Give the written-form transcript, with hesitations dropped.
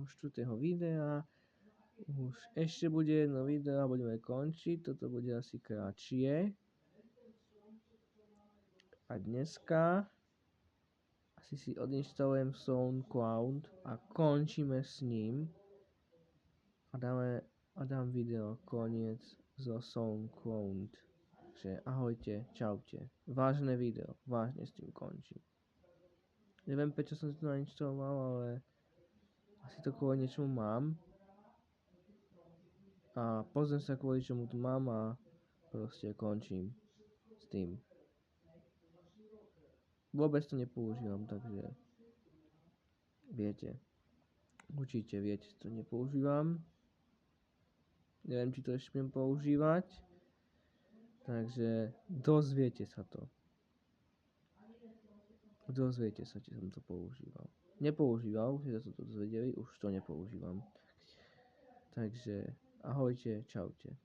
štvrtého videa. Už ešte bude jedno video a budeme končiť. Toto bude asi kratšie. A dneska asi si odinštalujem SoundCloud a končíme s ním. A dám video koniec zo SoundCloud. Takže ahojte, čaute. Vážne video, vážne s tým končím. Neviem, prečo som si to nainštaloval, ale asi to kvôli niečomu mám. A pozriem sa kvôli čomu tu mám a proste končím s tým. Vôbec to nepoužívam, takže viete. Určite viete, že to nepoužívam. Neviem, či to ešte budem používať. Takže dozviete sa to. Dozviete sa, či som to používal. Nepoužíval, že sa to dozvedeli, už to nepoužívam. Takže ahojte, čaute.